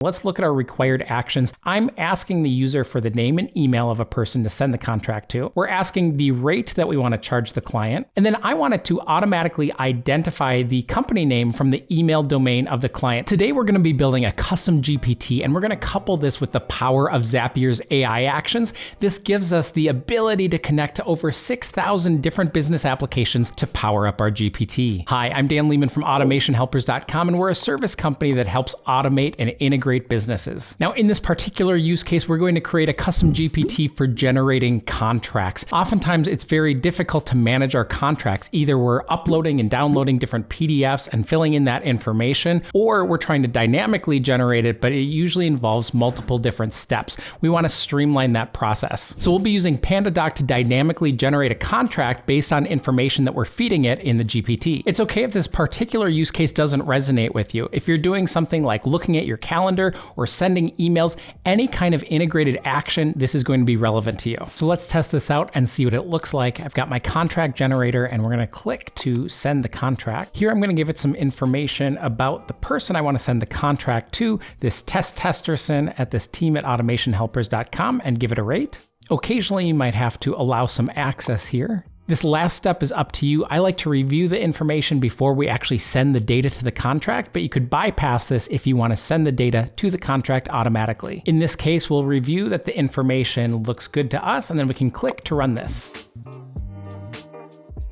Let's look at our required actions. I'm asking the user for the name and email of a person to send the contract to. We're asking the rate that we want to charge the client. And then I want it to automatically identify the company name from the email domain of the client. Today, we're going to be building a custom GPT, and we're going to couple this with the power of Zapier's AI actions. This gives us the ability to connect to over 6,000 different business applications to power up our GPT. Hi, I'm Dan Lehman from AutomationHelpers.com, and we're a service company that helps automate and integrate businesses. Now, in this particular use case, we're going to create a custom GPT for generating contracts. Oftentimes, it's very difficult to manage our contracts. Either we're uploading and downloading different PDFs and filling in that information, or we're trying to dynamically generate it, but it usually involves multiple different steps. We want to streamline that process. So we'll be using PandaDoc to dynamically generate a contract based on information that we're feeding it in the GPT. It's okay if this particular use case doesn't resonate with you. If you're doing something like looking at your calendar or sending emails, any kind of integrated action, this is going to be relevant to you. So let's test this out and see what it looks like. I've got my contract generator, and we're going to click to send the contract. Here, I'm going to give it some information about the person I want to send the contract to, this Testerson at this team at AutomationHelpers.com, and give it a rate. Occasionally, you might have to allow some access here. This last step is up to you. I like to review the information before we actually send the data to the contract, but you could bypass this if you want to send the data to the contract automatically. In this case, we'll review that the information looks good to us, and then we can click to run this.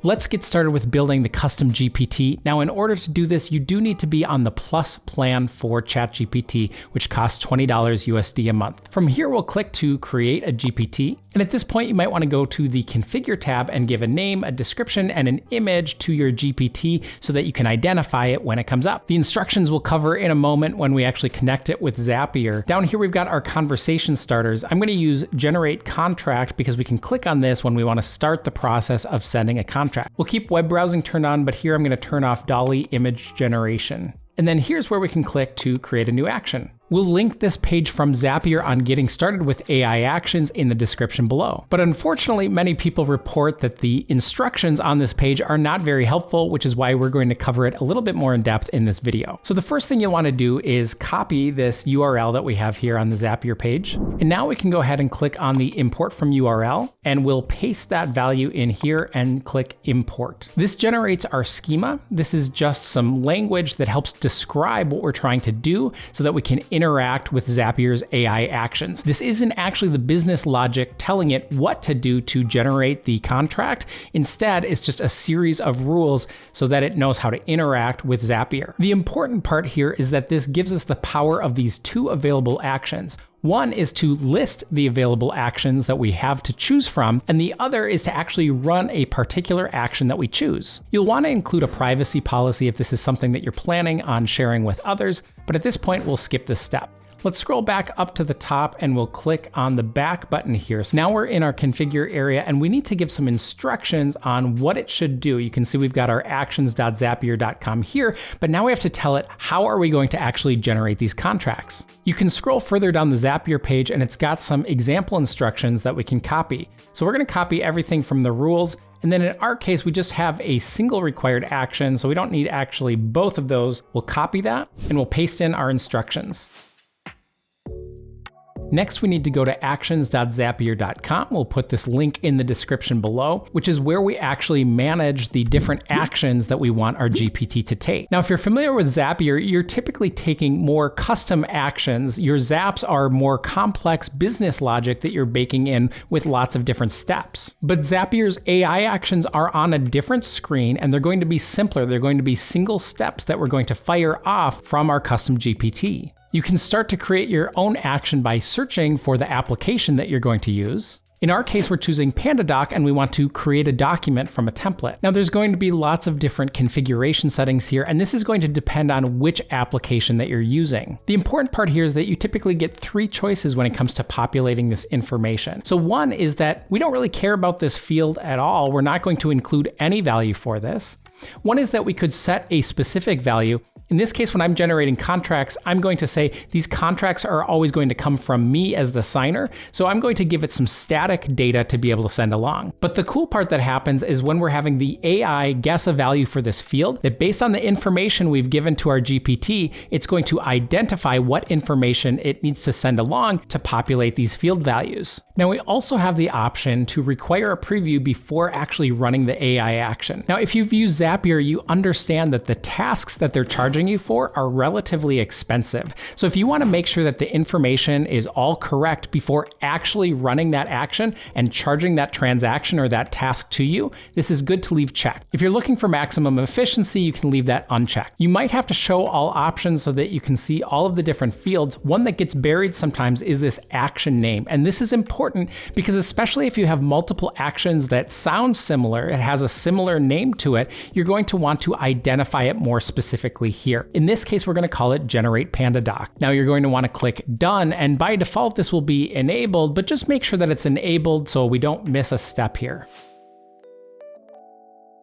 Let's get started with building the custom GPT. Now, in order to do this, you do need to be on the Plus plan for ChatGPT, which costs $20 USD a month. From here, we'll click to create a GPT. And at this point, you might want to go to the Configure tab and give a name, a description, and an image to your GPT so that you can identify it when it comes up. The instructions we'll cover in a moment when we actually connect it with Zapier. Down here, we've got our conversation starters. I'm going to use Generate Contract because we can click on this when we want to start the process of sending a contract. We'll keep web browsing turned on, but here I'm going to turn off DALL-E image generation. And then here's where we can click to create a new action. We'll link this page from Zapier on getting started with AI actions in the description below. But unfortunately, many people report that the instructions on this page are not very helpful, which is why we're going to cover it a little bit more in depth in this video. So the first thing you'll want to do is copy this URL that we have here on the Zapier page. And now we can go ahead and click on the import from URL, and we'll paste that value in here and click import. This generates our schema. This is just some language that helps describe what we're trying to do so that we can interact with Zapier's AI actions. This isn't actually the business logic telling it what to do to generate the contract. Instead, it's just a series of rules so that it knows how to interact with Zapier. The important part here is that this gives us the power of these two available actions. One is to list the available actions that we have to choose from, and the other is to actually run a particular action that we choose. You'll want to include a privacy policy if this is something that you're planning on sharing with others, but at this point, we'll skip this step. Let's scroll back up to the top and we'll click on the back button here. So now we're in our configure area and we need to give some instructions on what it should do. You can see we've got our actions.zapier.com here, but now we have to tell it how are we going to actually generate these contracts. You can scroll further down the Zapier page and it's got some example instructions that we can copy. So we're going to copy everything from the rules. And then in our case, we just have a single required action, so we don't need actually both of those. We'll copy that and we'll paste in our instructions. Next, we need to go to actions.zapier.com. We'll put this link in the description below, which is where we actually manage the different actions that we want our GPT to take. Now, if you're familiar with Zapier, you're typically taking more custom actions. Your zaps are more complex business logic that you're baking in with lots of different steps. But Zapier's AI actions are on a different screen and they're going to be simpler. They're going to be single steps that we're going to fire off from our custom GPT. You can start to create your own action by searching for the application that you're going to use. In our case, we're choosing PandaDoc and we want to create a document from a template. Now there's going to be lots of different configuration settings here, and this is going to depend on which application that you're using. The important part here is that you typically get 3 choices when it comes to populating this information. So one is that we don't really care about this field at all. We're not going to include any value for this. One is that we could set a specific value. In this case, when I'm generating contracts, I'm going to say these contracts are always going to come from me as the signer. So I'm going to give it some static data to be able to send along. But the cool part that happens is when we're having the AI guess a value for this field, that based on the information we've given to our GPT, it's going to identify what information it needs to send along to populate these field values. Now we also have the option to require a preview before actually running the AI action. Now, if you've used Zapier, you understand that the tasks that they're charging you for are relatively expensive. So if you want to make sure that the information is all correct before actually running that action and charging that transaction or that task to you, this is good to leave checked. If you're looking for maximum efficiency, you can leave that unchecked. You might have to show all options so that you can see all of the different fields. One that gets buried sometimes is this action name. And this is important because especially if you have multiple actions that sound similar, it has a similar name to it, you're going to want to identify it more specifically here. In this case, we're going to call it Generate Panda Doc. Now you're going to want to click Done, and by default, this will be enabled, but just make sure that it's enabled so we don't miss a step here.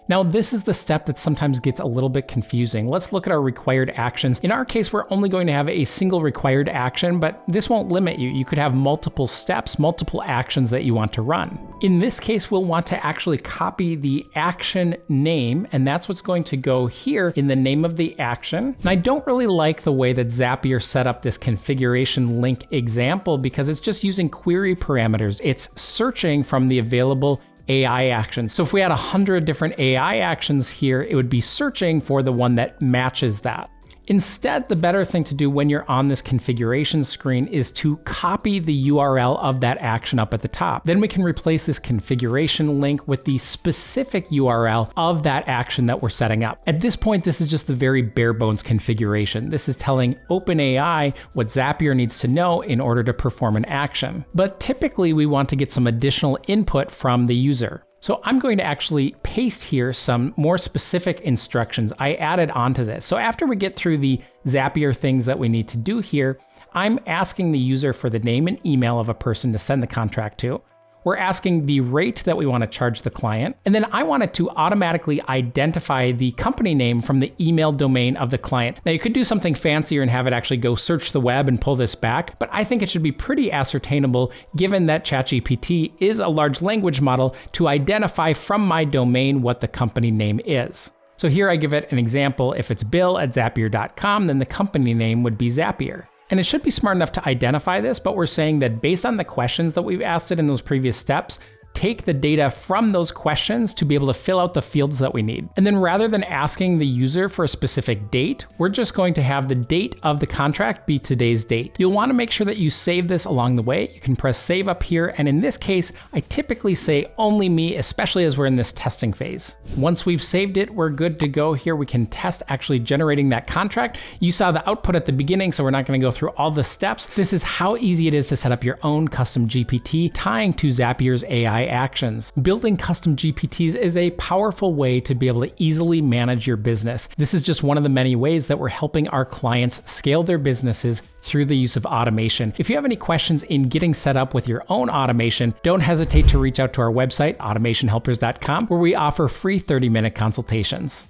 Now, this is the step that sometimes gets a little bit confusing. Let's look at our required actions. In our case, we're only going to have a single required action, but this won't limit you. You could have multiple steps, multiple actions that you want to run. In this case, we'll want to actually copy the action name, and that's what's going to go here in the name of the action. And I don't really like the way that Zapier set up this configuration link example because it's just using query parameters. It's searching from the available AI actions. So if we had 100 different AI actions here, it would be searching for the one that matches that. Instead, the better thing to do when you're on this configuration screen is to copy the URL of that action up at the top. Then we can replace this configuration link with the specific URL of that action that we're setting up. At this point, this is just the very bare bones configuration. This is telling OpenAI what Zapier needs to know in order to perform an action. But typically, we want to get some additional input from the user. So I'm going to actually paste here some more specific instructions I added onto this. So after we get through the Zapier things that we need to do here, I'm asking the user for the name and email of a person to send the contract to. We're asking the rate that we want to charge the client. And then I want it to automatically identify the company name from the email domain of the client. Now you could do something fancier and have it actually go search the web and pull this back, but I think it should be pretty ascertainable given that ChatGPT is a large language model to identify from my domain what the company name is. So here I give it an example. If it's bill@zapier.com, then the company name would be Zapier. And it should be smart enough to identify this, but we're saying that based on the questions that we've asked it in those previous steps, take the data from those questions to be able to fill out the fields that we need. And then rather than asking the user for a specific date, we're just going to have the date of the contract be today's date. You'll want to make sure that you save this along the way. You can press save up here. And in this case, I typically say only me, especially as we're in this testing phase. Once we've saved it, we're good to go here. We can test actually generating that contract. You saw the output at the beginning, so we're not going to go through all the steps. This is how easy it is to set up your own custom GPT tying to Zapier's AI actions. Building custom GPTs is a powerful way to be able to easily manage your business. This is just one of the many ways that we're helping our clients scale their businesses through the use of automation. If you have any questions in getting set up with your own automation, don't hesitate to reach out to our website, automationhelpers.com, where we offer free 30-minute consultations.